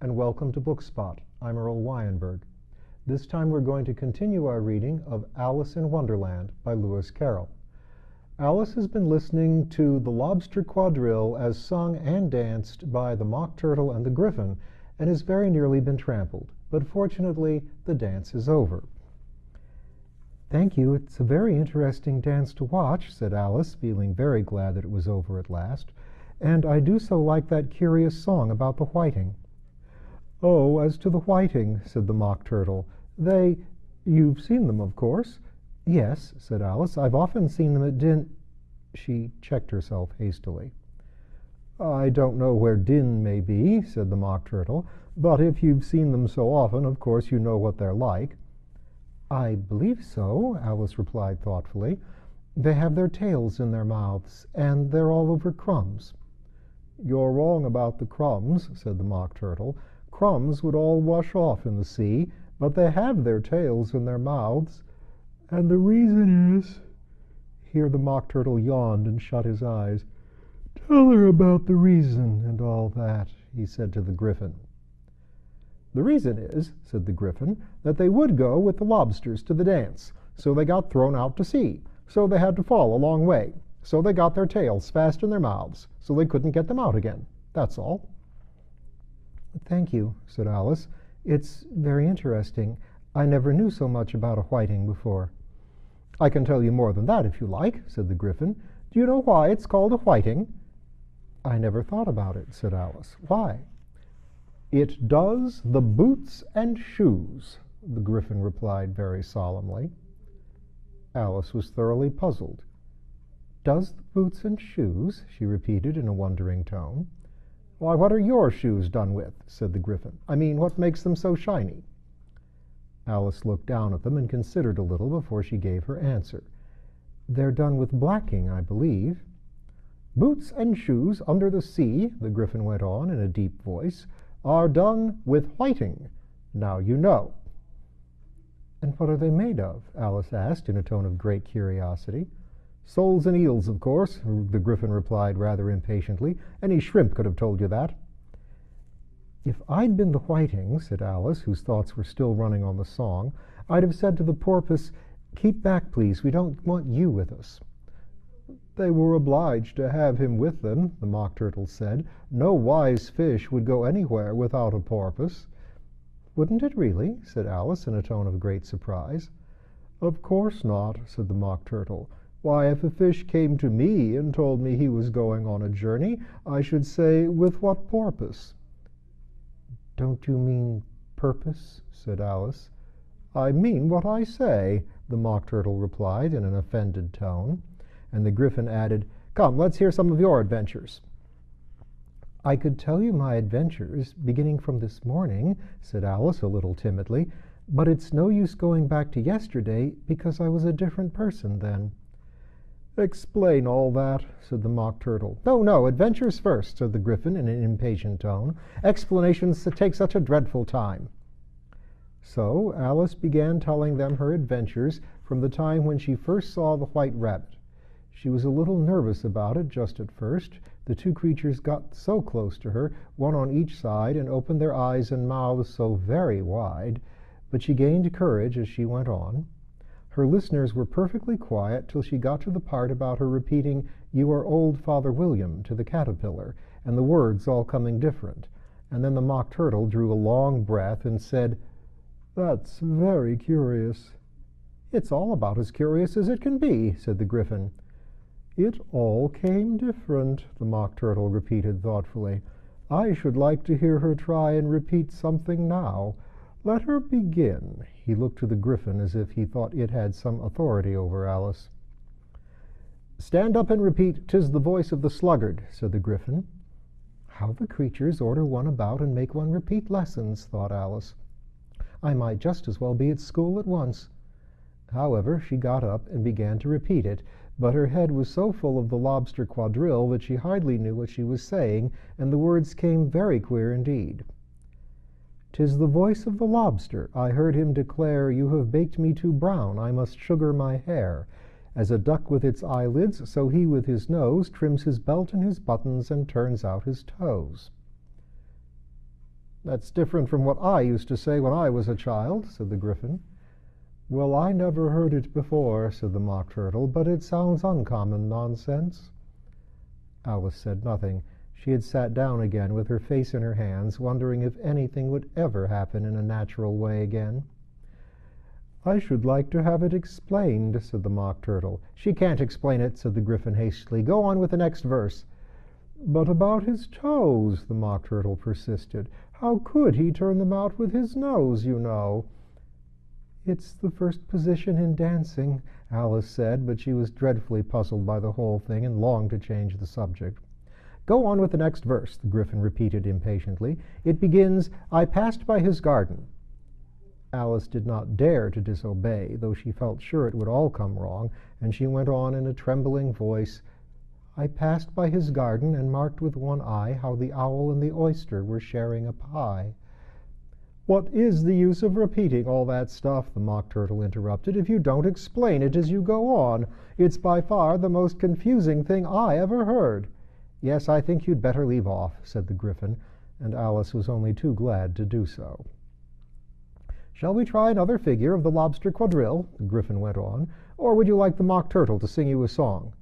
and welcome to BookSpot. I'm Earl Weinberg. This time we're going to continue our reading of Alice in Wonderland by Lewis Carroll. Alice has been listening to the Lobster Quadrille as sung and danced by the Mock Turtle and the Griffin, and has very nearly been trampled. But fortunately, the dance is over. "Thank you. It's a very interesting dance to watch," said Alice, feeling very glad that it was over at last. "And I do so like that curious song about the whiting." "Oh, as to the whiting," said the Mock Turtle, you've seen them, of course." "Yes," said Alice, "I've often seen them at She checked herself hastily. "I don't know where Din may be," said the Mock Turtle, "but if you've seen them so often, of course you know what they're like." "I believe so," Alice replied thoughtfully. "They have their tails in their mouths, and they're all over crumbs." "You're wrong about the crumbs," said the Mock Turtle. "Crumbs would all wash off in the sea, but they have their tails in their mouths, and the reason is—" Here the Mock Turtle yawned and shut his eyes. "Tell her about the reason and all that," he said to the Griffin. "The reason is," said the Griffin, "that they would go with the lobsters to the dance, so they got thrown out to sea, so they had to fall a long way, so they got their tails fast in their mouths, so they couldn't get them out again. That's all." "Thank you," said Alice. "It's very interesting. I never knew so much about a whiting before." "I can tell you more than that if you like," said the Griffin. "Do you know why it's called a whiting?" "I never thought about it," said Alice. "Why?" "It does the boots and shoes," the Griffin replied very solemnly. Alice was thoroughly puzzled. "Does the boots and shoes?" she repeated in a wondering tone. "Why, what are your shoes done with?" said the Griffin. "I mean, what makes them so shiny?" Alice looked down at them and considered a little before she gave her answer. "They're done with blacking, I believe." "Boots and shoes under the sea," the Griffin went on in a deep voice, "are done with whiting. Now you know." "And what are they made of?" Alice asked in a tone of great curiosity. "Soles and eels, of course," the Griffin replied rather impatiently. "Any shrimp could have told you that." "If I'd been the whiting," said Alice, whose thoughts were still running on the song, "I'd have said to the porpoise, 'Keep back, please. We don't want you with us.'" "They were obliged to have him with them," the Mock Turtle said. "No wise fish would go anywhere without a porpoise." "Wouldn't it really?" said Alice in a tone of great surprise. "Of course not," said the Mock Turtle. "Why, if a fish came to me and told me he was going on a journey, I should say, 'With what porpoise?'" "Don't you mean purpose?" said Alice. "I mean what I say," the Mock Turtle replied in an offended tone. And the Griffin added, "Come, let's hear some of your adventures." "I could tell you my adventures, beginning from this morning," said Alice a little timidly, "but it's no use going back to yesterday, because I was a different person then." "Explain all that," said the Mock Turtle. No, adventures first," said the Griffin in an impatient tone. "Explanations take such a dreadful time." So Alice began telling them her adventures from the time when she first saw the White Rabbit. She was a little nervous about it just at first. The two creatures got so close to her, one on each side, and opened their eyes and mouths so very wide, but she gained courage as she went on. Her listeners were perfectly quiet till she got to the part about her repeating, "You are old Father William," to the caterpillar, and the words all coming different. And then the Mock Turtle drew a long breath and said, "That's very curious." "It's all about as curious as it can be," said the Griffin. "It all came different," the Mock Turtle repeated thoughtfully. "I should like to hear her try and repeat something now. Let her begin." He looked to the Griffin as if he thought it had some authority over Alice. "Stand up and repeat, 'Tis the voice of the sluggard,'" said the Griffin. "How the creatures order one about and make one repeat lessons," thought Alice. "I might just as well be at school at once." However, she got up and began to repeat it, but her head was so full of the Lobster Quadrille that she hardly knew what she was saying, and the words came very queer indeed. "'Tis the voice of the lobster. I heard him declare, You have baked me too brown, I must sugar my hair. As a duck with its eyelids, so he with his nose trims his belt and his buttons and turns out his toes." "That's different from what I used to say when I was a child," said the Gryphon. "Well, I never heard it before," said the Mock Turtle, "but it sounds uncommon nonsense." Alice said nothing. She had sat down again with her face in her hands, wondering if anything would ever happen in a natural way again. "I should like to have it explained," said the Mock Turtle. "She can't explain it," said the Gryphon hastily. "Go on with the next verse." "But about his toes," the Mock Turtle persisted. "How could he turn them out with his nose, you know?" "It's the first position in dancing," Alice said, but she was dreadfully puzzled by the whole thing and longed to change the subject. "Go on with the next verse," the Gryphon repeated impatiently. "It begins, 'I passed by his garden.'" Alice did not dare to disobey, though she felt sure it would all come wrong, and she went on in a trembling voice, "I passed by his garden and marked with one eye how the owl and the oyster were sharing a pie." "What is the use of repeating all that stuff?" the Mock Turtle interrupted, "if you don't explain it as you go on? It's by far the most confusing thing I ever heard." "Yes, I think you'd better leave off," said the Gryphon, and Alice was only too glad to do so. "Shall we try another figure of the lobster quadrille?" the Gryphon went on. "Or would you like the Mock Turtle to sing you a song?"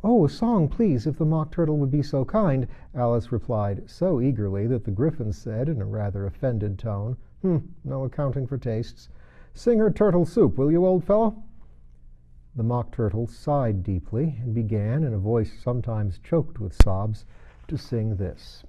"Oh, a song, please, if the Mock Turtle would be so kind," Alice replied so eagerly that the Gryphon said in a rather offended tone, no accounting for tastes. "Sing her turtle soup, will you, old fellow?" The Mock Turtle sighed deeply and began, in a voice sometimes choked with sobs, to sing this.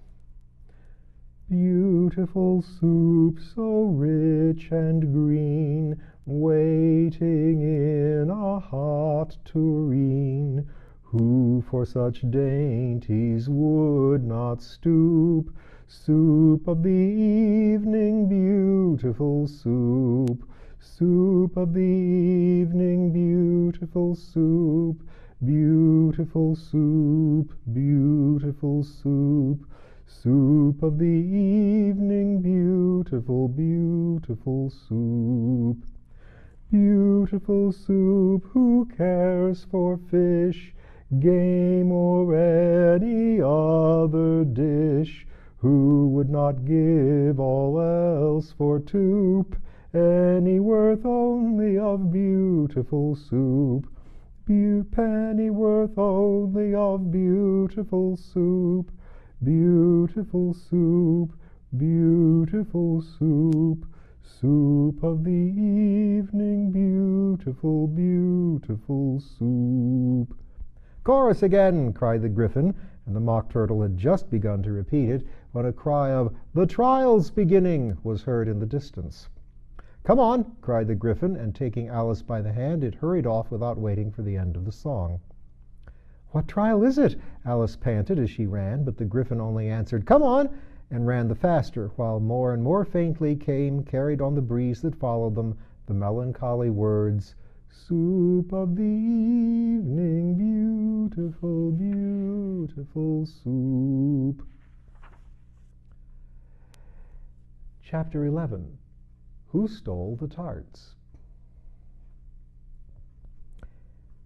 "Beautiful soup, so rich and green, waiting in a hot tureen. Who for such dainties would not stoop? Soup of the evening, beautiful soup. Soup of the evening, beautiful soup. Beautiful soup, beautiful soup. Soup of the evening, beautiful, beautiful soup. Beautiful soup, who cares for fish, game, or any other dish? Who would not give all else for toup? Any worth only of beautiful soup. Pennyworth only of beautiful soup. Beautiful soup, beautiful soup. Soup of the evening, beautiful, beautiful soup." "Chorus again!" cried the Gryphon, and the Mock Turtle had just begun to repeat it when a cry of "The trial's beginning!" was heard in the distance. "Come on!" cried the Gryphon, and taking Alice by the hand, it hurried off without waiting for the end of the song. "What trial is it?" Alice panted as she ran, but the Gryphon only answered, "Come on!" and ran the faster, while more and more faintly came, carried on the breeze that followed them, the melancholy words, "Soup of the evening, beautiful, beautiful soup." Chapter 11. Who Stole the Tarts?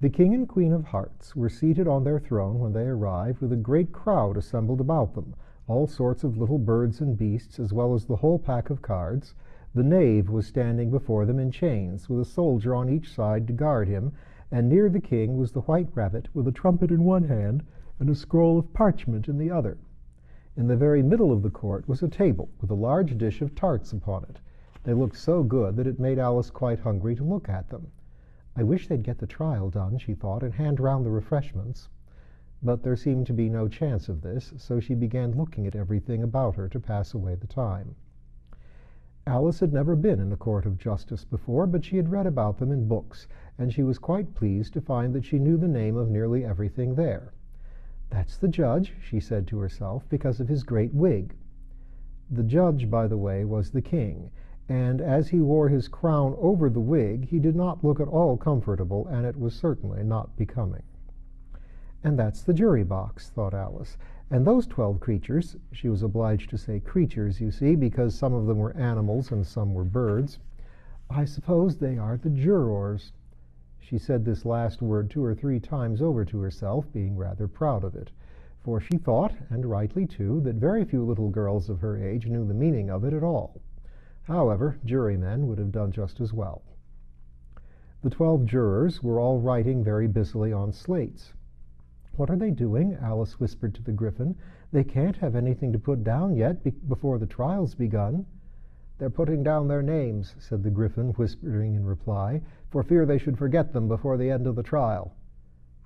The King and Queen of Hearts were seated on their throne when they arrived, with a great crowd assembled about them, all sorts of little birds and beasts, as well as the whole pack of cards. The knave was standing before them in chains, with a soldier on each side to guard him, and near the king was the white rabbit, with a trumpet in one hand and a scroll of parchment in the other. In the very middle of the court was a table, with a large dish of tarts upon it. They looked so good that it made Alice quite hungry to look at them. "I wish they'd get the trial done," she thought, "and hand round the refreshments." But there seemed to be no chance of this, so she began looking at everything about her to pass away the time. Alice had never been in a court of justice before, but she had read about them in books, and she was quite pleased to find that she knew the name of nearly everything there. "That's the judge," she said to herself, "because of his great wig." The judge, by the way, was the king, and as he wore his crown over the wig, he did not look at all comfortable, and it was certainly not becoming. "And that's the jury box," thought Alice. "And those 12 creatures," she was obliged to say creatures, you see, because some of them were animals and some were birds, "I suppose they are the jurors." She said this last word 2 or 3 times over to herself, being rather proud of it. for she thought, and rightly too, that very few little girls of her age knew the meaning of it at all. However, jurymen would have done just as well. The 12 jurors were all writing very busily on slates. "What are they doing?" Alice whispered to the Gryphon. "They can't have anything to put down yet before the trial's begun." "They're putting down their names," said the Gryphon, whispering in reply, "for fear they should forget them before the end of the trial."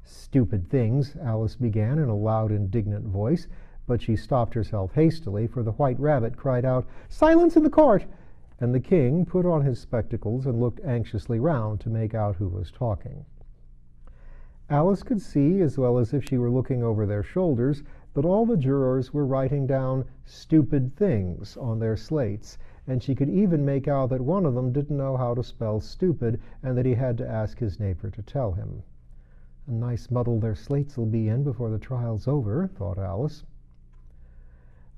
"Stupid things," Alice began in a loud, indignant voice, but she stopped herself hastily, for the White Rabbit cried out, "Silence in the court!" and the king put on his spectacles and looked anxiously round to make out who was talking. Alice could see, as well as if she were looking over their shoulders, that all the jurors were writing down "stupid things" on their slates, and she could even make out that one of them didn't know how to spell stupid, and that he had to ask his neighbor to tell him. "A nice muddle their slates will be in before the trial's over," thought Alice.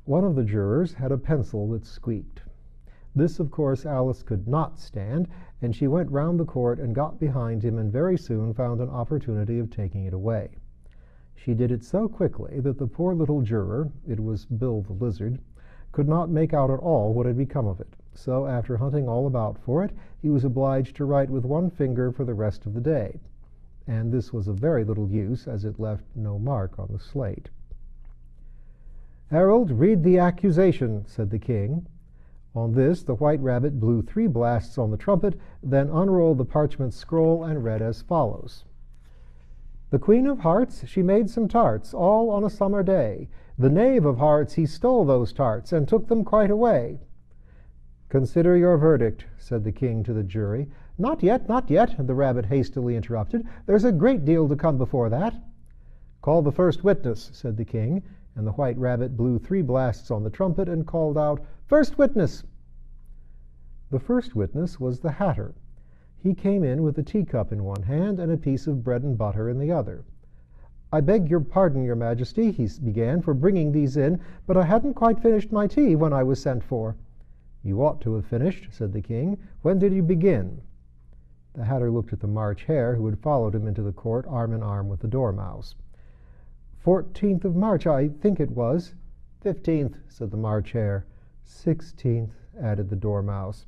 One of the jurors had a pencil that squeaked. This, of course, Alice could not stand, and she went round the court and got behind him, and very soon found an opportunity of taking it away. She did it so quickly that the poor little juror, it was Bill the Lizard, could not make out at all what had become of it. So, after hunting all about for it, he was obliged to write with one finger for the rest of the day. And this was of very little use, as it left no mark on the slate. "Herald, read the accusation," said the king. On this, the White Rabbit blew 3 blasts on the trumpet, then unrolled the parchment scroll and read as follows. "The Queen of Hearts, she made some tarts, all on a summer day. The Knave of Hearts, he stole those tarts, and took them quite away." "Consider your verdict," said the king to the jury. "Not yet, not yet," the rabbit hastily interrupted. "There's a great deal to come before that." "Call the first witness," said the king, and the White Rabbit blew 3 blasts on the trumpet and called out, "First witness!" The first witness was the Hatter. He came in with a teacup in one hand and a piece of bread and butter in the other. "I beg your pardon, your Majesty," he began, "for bringing these in, but I hadn't quite finished my tea when I was sent for." "You ought to have finished," said the king. "When did you begin?" The Hatter looked at the March Hare, who had followed him into the court arm in arm with the Dormouse. 14th of March, I think it was." 15th, said the March Hare. 16th, added the Dormouse.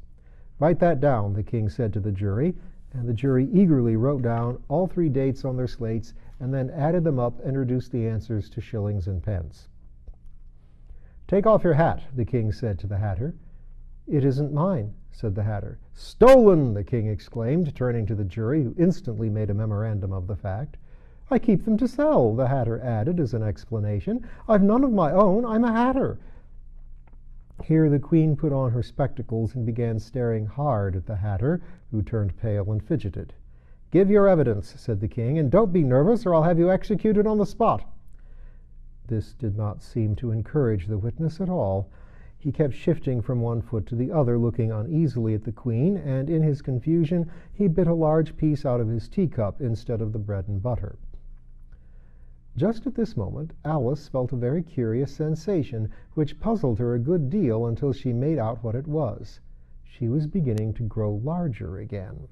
"Write that down," the king said to the jury, and the jury eagerly wrote down all 3 dates on their slates, and then added them up and reduced the answers to shillings and pence. "Take off your hat," the king said to the Hatter. "It isn't mine," said the Hatter. "Stolen!" the king exclaimed, turning to the jury, who instantly made a memorandum of the fact. "I keep them to sell," the Hatter added as an explanation. "I've none of my own. I'm a Hatter." Here the queen put on her spectacles and began staring hard at the Hatter, who turned pale and fidgeted. "Give your evidence," said the king, "and don't be nervous, or I'll have you executed on the spot." This did not seem to encourage the witness at all. He kept shifting from one foot to the other, looking uneasily at the queen, and in his confusion he bit a large piece out of his teacup instead of the bread and butter. Just at this moment, Alice felt a very curious sensation, which puzzled her a good deal until she made out what it was. She was beginning to grow larger again,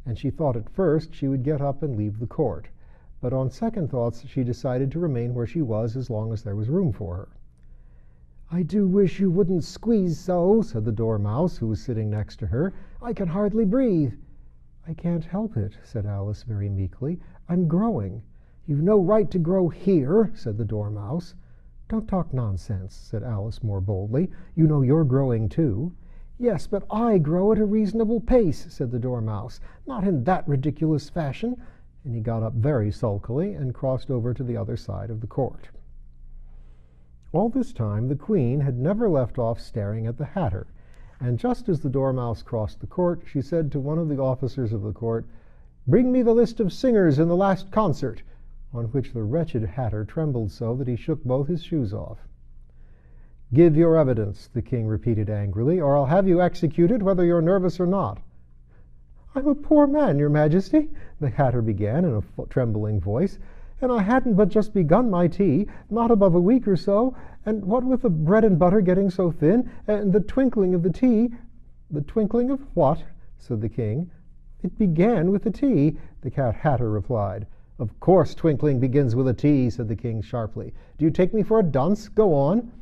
and she thought at first she would get up and leave the court. But on second thoughts, she decided to remain where she was as long as there was room for her. "I do wish you wouldn't squeeze so," said the Dormouse, who was sitting next to her. "I can hardly breathe." "I can't help it," said Alice very meekly. "I'm growing." "You've no right to grow here," said the Dormouse. "Don't talk nonsense," said Alice more boldly. "You know you're growing too." "Yes, but I grow at a reasonable pace," said the Dormouse. "Not in that ridiculous fashion." And he got up very sulkily and crossed over to the other side of the court. All this time the queen had never left off staring at the Hatter, and just as the Dormouse crossed the court, she said to one of the officers of the court, "Bring me the list of singers in the last concert," on which the wretched Hatter trembled so that he shook both his shoes off. "Give your evidence," the king repeated angrily, "or I'll have you executed whether you're nervous or not." "I'm a poor man, your Majesty," the Hatter began in a trembling voice, "and I hadn't but just begun my tea, not above a week or so, and what with the bread and butter getting so thin, and the twinkling of the tea—" "The twinkling of what?" said the king. "It began with the tea," the Hatter replied. "Of course twinkling begins with a T," said the king sharply. "Do you take me for a dunce? Go on."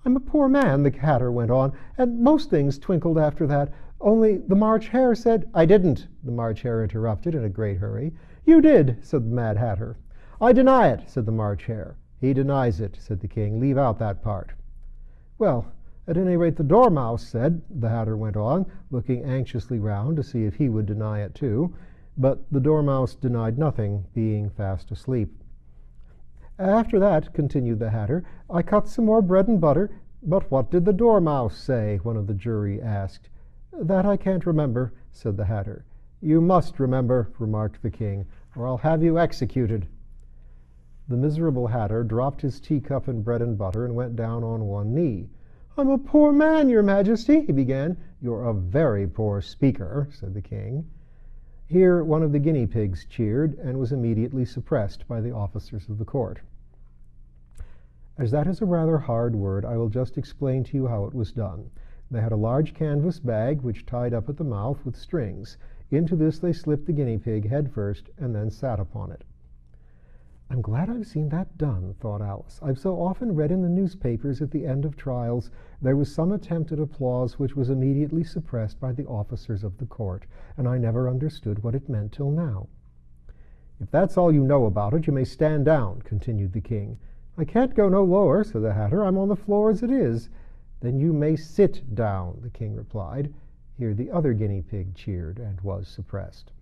"I'm a poor man," the hatter went on, "and most things twinkled after that. Only the March Hare said—" "I didn't," the March Hare interrupted in a great hurry. "You did," said the Mad Hatter. "I deny it," said the March Hare. "He denies it," said the king. "Leave out that part." "Well, at any rate the Dormouse said," the Hatter went on, looking anxiously round to see if he would deny it too. But the Dormouse denied nothing, being fast asleep. "After that," continued the Hatter, "I cut some more bread and butter." "But what did the Dormouse say?" one of the jury asked. "That I can't remember," said the Hatter. "You must remember," remarked the king, "or I'll have you executed." The miserable Hatter dropped his teacup and bread and butter and went down on one knee. "I'm a poor man, your Majesty," he began. "You're a very poor speaker," said the king. Here one of the guinea pigs cheered, and was immediately suppressed by the officers of the court. As that is a rather hard word, I will just explain to you how it was done. They had a large canvas bag, which tied up at the mouth with strings. Into this they slipped the guinea pig head first, and then sat upon it. "I'm glad I've seen that done," thought Alice. "I've so often read in the newspapers at the end of trials there was some attempt at applause which was immediately suppressed by the officers of the court, and I never understood what it meant till now." "If that's all you know about it, you may stand down," continued the king. "I can't go no lower," said the Hatter. "I'm on the floor as it is." "Then you may sit down," the king replied. Here the other guinea pig cheered, and was suppressed.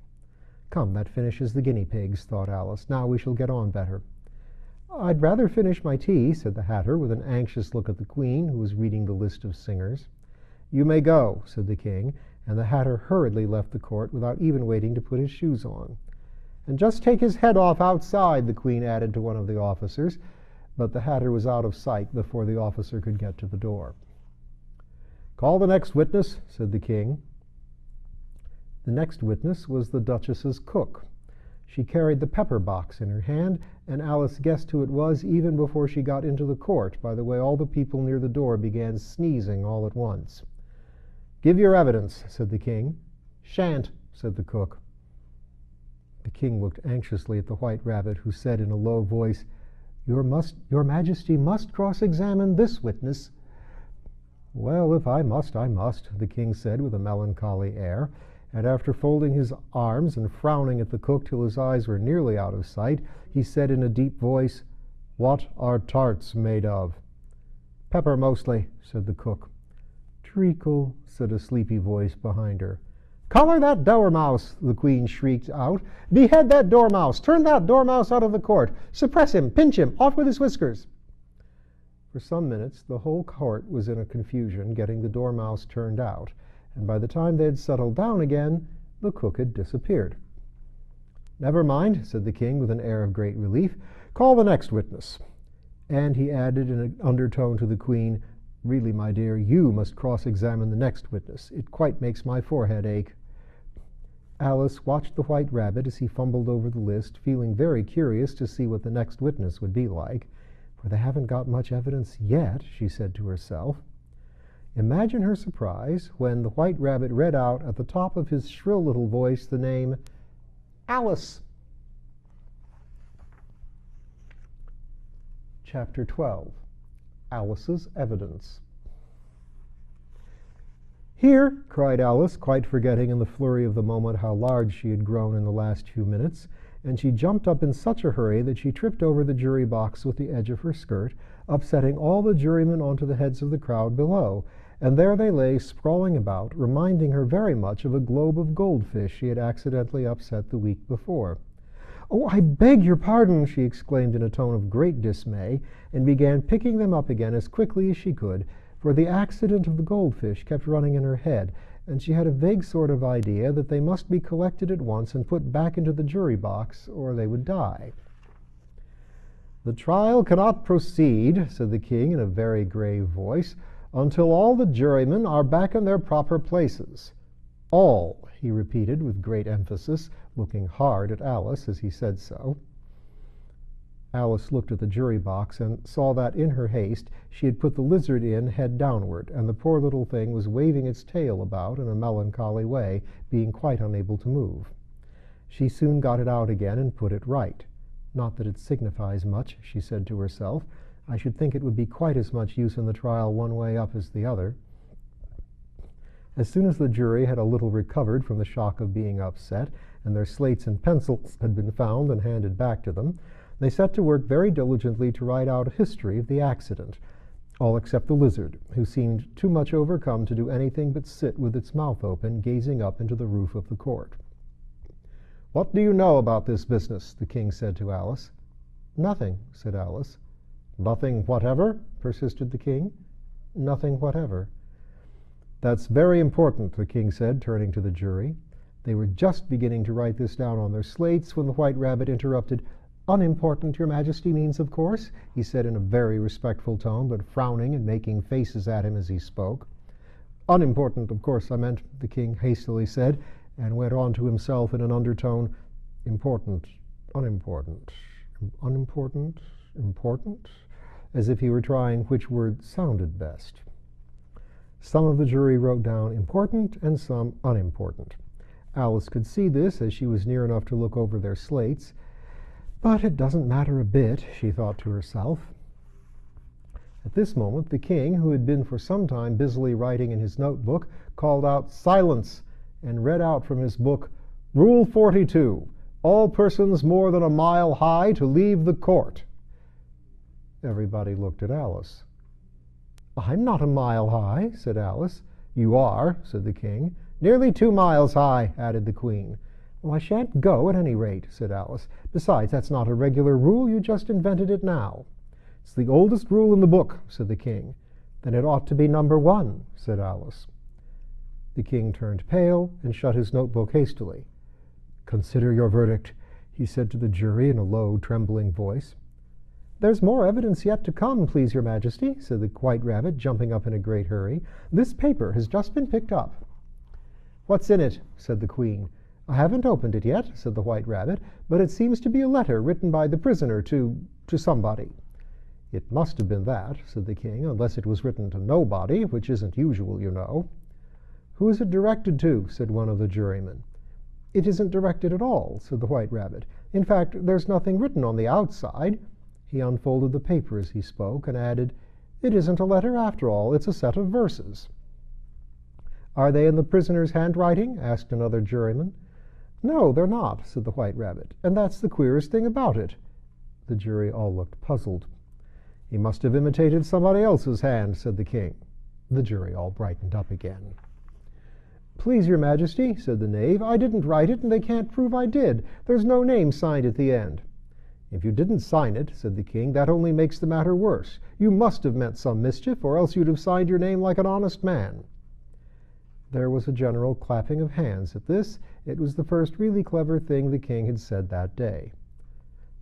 "Come, that finishes the guinea pigs," thought Alice. "Now we shall get on better." "I'd rather finish my tea," said the Hatter, with an anxious look at the Queen, who was reading the list of singers. "You may go," said the king, and the Hatter hurriedly left the court without even waiting to put his shoes on. "And just take his head off outside," the Queen added to one of the officers, but the Hatter was out of sight before the officer could get to the door. "Call the next witness," said the king. The next witness was the Duchess's cook. She carried the pepper box in her hand, and Alice guessed who it was even before she got into the court by the way all the people near the door began sneezing all at once. "Give your evidence," said the king. "Shan't," said the cook. The king looked anxiously at the White Rabbit, who said in a low voice, Your Majesty must cross-examine this witness." "Well, if I must, I must," the king said with a melancholy air, and after folding his arms and frowning at the cook till his eyes were nearly out of sight, he said in a deep voice, "What are tarts made of?" "Pepper mostly," said the cook. "Treacle," said a sleepy voice behind her. "Collar that dormouse!" the Queen shrieked out. "Behead that dormouse! Turn that dormouse out of the court! Suppress him! Pinch him! Off with his whiskers!" For some minutes the whole court was in a confusion getting the dormouse turned out, and by the time they had settled down again, the cook had disappeared. "Never mind," said the king with an air of great relief. "Call the next witness." And he added in an undertone to the Queen, "Really, my dear, you must cross-examine the next witness. It quite makes my forehead ache." Alice watched the White Rabbit as he fumbled over the list, feeling very curious to see what the next witness would be like. "For they haven't got much evidence yet," she said to herself. Imagine her surprise when the White Rabbit read out at the top of his shrill little voice the name Alice. Chapter 12. Alice's Evidence. "Here!" cried Alice, quite forgetting in the flurry of the moment how large she had grown in the last few minutes, and she jumped up in such a hurry that she tripped over the jury box with the edge of her skirt, upsetting all the jurymen onto the heads of the crowd below, and there they lay sprawling about, reminding her very much of a globe of goldfish she had accidentally upset the week before. "Oh, I beg your pardon!" she exclaimed in a tone of great dismay, and began picking them up again as quickly as she could, for the accident of the goldfish kept running in her head, and she had a vague sort of idea that they must be collected at once and put back into the jury box, or they would die. "The trial cannot proceed," said the king in a very grave voice, "until all the jurymen are back in their proper places." "All," he repeated with great emphasis, looking hard at Alice as he said so. Alice looked at the jury box and saw that in her haste she had put the lizard in head downward, and the poor little thing was waving its tail about in a melancholy way, being quite unable to move. She soon got it out again and put it right. Not that it signifies much, she said to herself. I should think it would be quite as much use in the trial one way up as the other. As soon as the jury had a little recovered from the shock of being upset, and their slates and pencils had been found and handed back to them, they set to work very diligently to write out a history of the accident, all except the lizard, who seemed too much overcome to do anything but sit with its mouth open, gazing up into the roof of the court. "What do you know about this business?" the king said to Alice. "Nothing," said Alice. "Nothing whatever?" persisted the king. "Nothing whatever." "That's very important," the king said, turning to the jury. They were just beginning to write this down on their slates when the White Rabbit interrupted. "Unimportant, Your Majesty means, of course," he said in a very respectful tone, but frowning and making faces at him as he spoke. "Unimportant, of course, I meant," the king hastily said, and went on to himself in an undertone, "Important, unimportant, unimportant, important," as if he were trying which word sounded best. Some of the jury wrote down important and some unimportant. Alice could see this as she was near enough to look over their slates. But it doesn't matter a bit, she thought to herself. At this moment, the king, who had been for some time busily writing in his notebook, called out, "Silence!" and read out from his book, "Rule 42, all persons more than a mile high to leave the court." Everybody looked at Alice. "I'm not a mile high," said Alice. "You are," said the king. "Nearly 2 miles high," added the queen. "Well, I shan't go at any rate," said Alice. "Besides, that's not a regular rule. You just invented it now." "It's the oldest rule in the book," said the king. "Then it ought to be number 1, said Alice. The king turned pale and shut his notebook hastily. "Consider your verdict," he said to the jury in a low, trembling voice. "There's more evidence yet to come, please your majesty," said the White Rabbit, jumping up in a great hurry. "This paper has just been picked up." "What's in it?" said the queen. "I haven't opened it yet," said the White Rabbit, "but it seems to be a letter written by the prisoner to somebody." "It must have been that," said the king, "unless it was written to nobody, which isn't usual, you know." "Who is it directed to?" said one of the jurymen. "It isn't directed at all," said the White Rabbit. "In fact, there's nothing written on the outside." He unfolded the paper as he spoke, and added, "It isn't a letter after all. It's a set of verses." "Are they in the prisoner's handwriting?" asked another juryman. "No, they're not," said the White Rabbit, "and that's the queerest thing about it." The jury all looked puzzled. "He must have imitated somebody else's hand," said the king. The jury all brightened up again. "Please your majesty," said the knave, "I didn't write it, and they can't prove I did. There's no name signed at the end." "If you didn't sign it," said the king, "that only makes the matter worse. You must have meant some mischief, or else you'd have signed your name like an honest man." There was a general clapping of hands at this. It was the first really clever thing the king had said that day.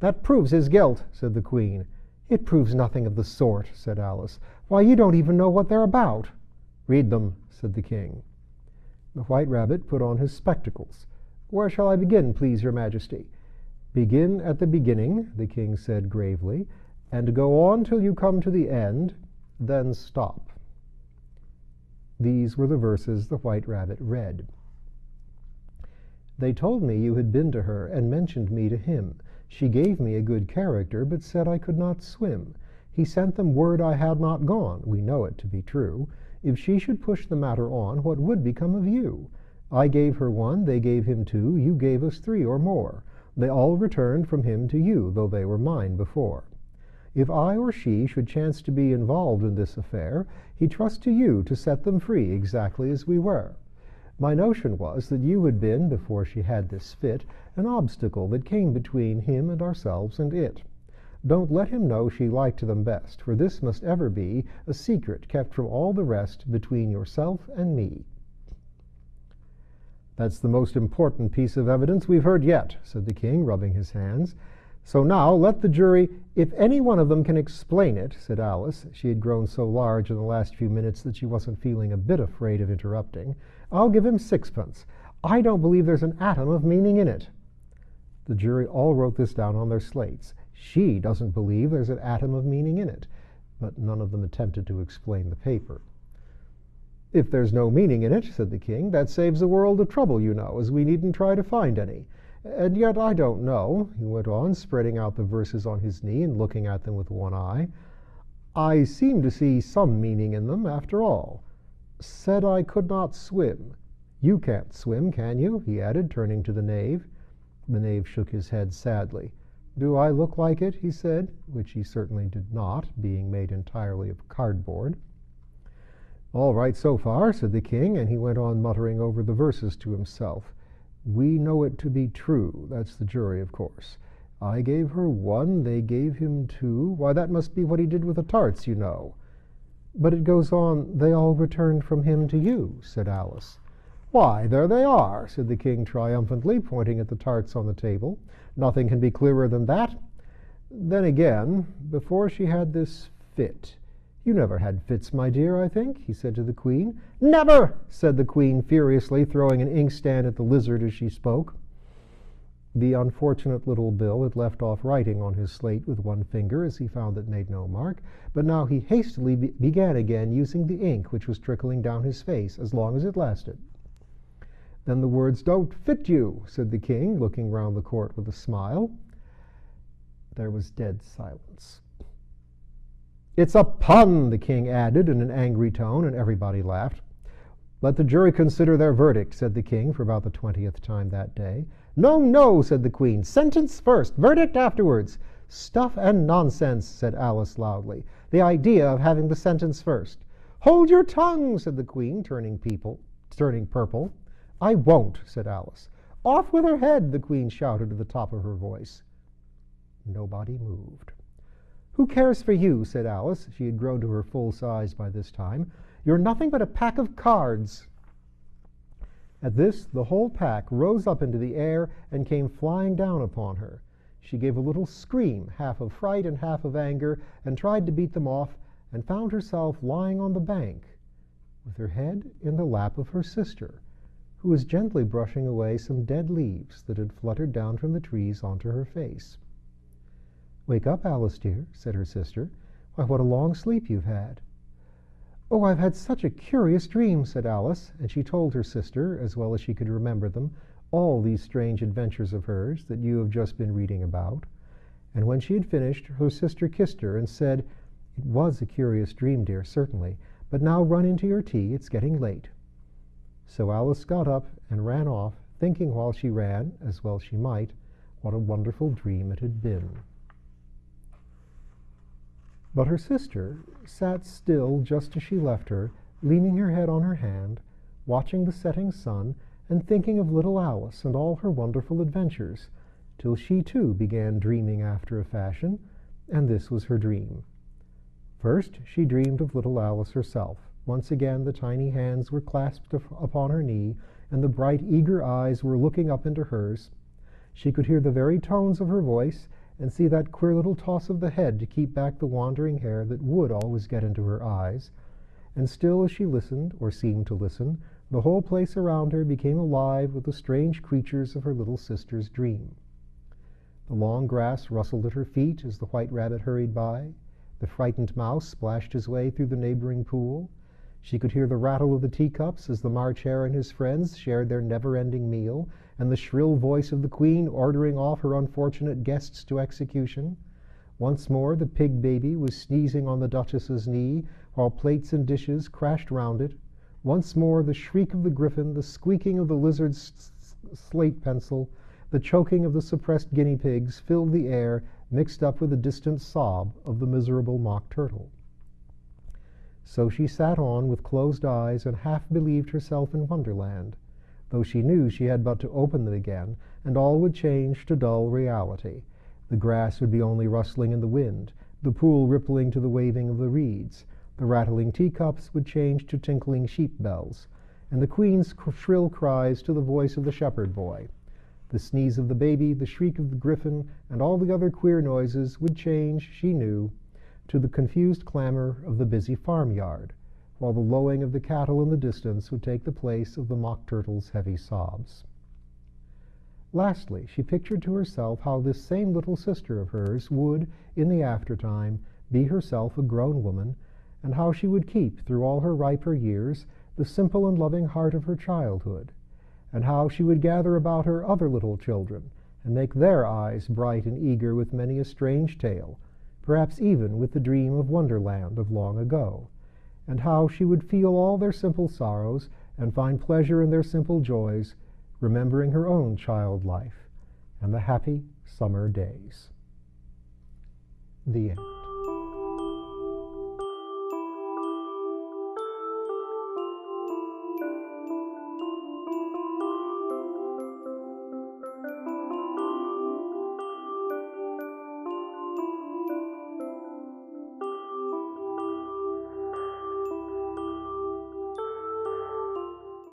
"That proves his guilt," said the queen. "It proves nothing of the sort," said Alice. "Why, you don't even know what they're about." "Read them," said the king. The White Rabbit put on his spectacles. "Where shall I begin, please your majesty?" "Begin at the beginning," the king said gravely, "and go on till you come to the end, then stop." These were the verses the White Rabbit read. "They told me you had been to her and mentioned me to him. She gave me a good character, but said I could not swim. He sent them word I had not gone. We know it to be true. If she should push the matter on, what would become of you? I gave her 1, they gave him 2, you gave us 3 or more. They all returned from him to you, though they were mine before. If I or she should chance to be involved in this affair, he trusts to you to set them free exactly as we were. My notion was that you had been, before she had this fit, an obstacle that came between him and ourselves and it. Don't let him know she liked them best, for this must ever be a secret kept from all the rest between yourself and me." "That's the most important piece of evidence we've heard yet," said the king, rubbing his hands. "So now let the jury—" "If any one of them can explain it," said Alice. She had grown so large in the last few minutes that she wasn't feeling a bit afraid of interrupting. "I'll give him 6pence. I don't believe there's an atom of meaning in it." The jury all wrote this down on their slates. She doesn't believe there's an atom of meaning in it. But none of them attempted to explain the paper. "If there's no meaning in it," said the king, "that saves the world of trouble, you know, as we needn't try to find any. And yet I don't know," he went on, spreading out the verses on his knee and looking at them with one eye. "I seem to see some meaning in them, after all. Said I could not swim. You can't swim, can you?" he added, turning to the knave. The knave shook his head sadly. "Do I look like it?" he said, which he certainly did not, being made entirely of cardboard. "All right so far," said the king, and he went on muttering over the verses to himself. "We know it to be true." That's the jury, of course. "I gave her 1, they gave him 2. Why, that must be what he did with the tarts, you know." "But it goes on, they all returned from him to you," said Alice. "Why, there they are," said the king triumphantly, pointing at the tarts on the table. "Nothing can be clearer than that. Then again, before she had this fit. You never had fits, my dear, I think?" he said to the queen. "Never!" said the queen furiously, throwing an inkstand at the lizard as she spoke. The unfortunate little Bill had left off writing on his slate with one finger, as he found it made no mark, but now he hastily began again, using the ink which was trickling down his face, as long as it lasted. "Then the words don't fit you," said the king, looking round the court with a smile. There was dead silence. "It's a pun," the king added in an angry tone, and everybody laughed. "Let the jury consider their verdict," said the king for about the 20th time that day. "No, no," said the queen. "Sentence first, verdict afterwards." "Stuff and nonsense," said Alice loudly. "The idea of having the sentence first." "Hold your tongue," said the queen, turning purple. "I won't," said Alice. "Off with her head," the queen shouted at the top of her voice. Nobody moved. "Who cares for you?" said Alice. She had grown to her full size by this time. "You're nothing but a pack of cards." At this, the whole pack rose up into the air and came flying down upon her. She gave a little scream, half of fright and half of anger, and tried to beat them off, and found herself lying on the bank, with her head in the lap of her sister, who was gently brushing away some dead leaves that had fluttered down from the trees onto her face. "Wake up, Alice dear," said her sister. "Why, what a long sleep you've had." "Oh, I've had such a curious dream," said Alice, and she told her sister, as well as she could remember them, all these strange adventures of hers that you have just been reading about. And when she had finished, her sister kissed her and said, "It was a curious dream, dear, certainly, but now run into your tea, it's getting late." So Alice got up and ran off, thinking while she ran, as well she might, what a wonderful dream it had been. But her sister sat still just as she left her, leaning her head on her hand, watching the setting sun, and thinking of little Alice and all her wonderful adventures, till she too began dreaming after a fashion, and this was her dream. First she dreamed of little Alice herself. Once again the tiny hands were clasped upon her knee, and the bright, eager eyes were looking up into hers. She could hear the very tones of her voice, and see that queer little toss of the head to keep back the wandering hair that would always get into her eyes. And still as she listened, or seemed to listen, the whole place around her became alive with the strange creatures of her little sister's dream. The long grass rustled at her feet as the white rabbit hurried by. The frightened mouse splashed his way through the neighboring pool. She could hear the rattle of the teacups as the March Hare and his friends shared their never-ending meal, and the shrill voice of the queen ordering off her unfortunate guests to execution. Once more the pig baby was sneezing on the Duchess's knee, while plates and dishes crashed round it. Once more the shriek of the griffin, the squeaking of the lizard's slate pencil, the choking of the suppressed guinea pigs filled the air, mixed up with the distant sob of the miserable mock turtle. So she sat on with closed eyes and half believed herself in Wonderland, though she knew she had but to open them again, and all would change to dull reality. The grass would be only rustling in the wind, the pool rippling to the waving of the reeds, the rattling teacups would change to tinkling sheep bells, and the queen's shrill cries to the voice of the shepherd boy. The sneeze of the baby, the shriek of the griffin, and all the other queer noises would change, she knew, to the confused clamor of the busy farmyard, while the lowing of the cattle in the distance would take the place of the mock turtle's heavy sobs. Lastly, she pictured to herself how this same little sister of hers would, in the aftertime, be herself a grown woman, and how she would keep, through all her riper years, the simple and loving heart of her childhood, and how she would gather about her other little children, and make their eyes bright and eager with many a strange tale, perhaps even with the dream of Wonderland of long ago, and how she would feel all their simple sorrows, and find pleasure in their simple joys, remembering her own child life, and the happy summer days. The end.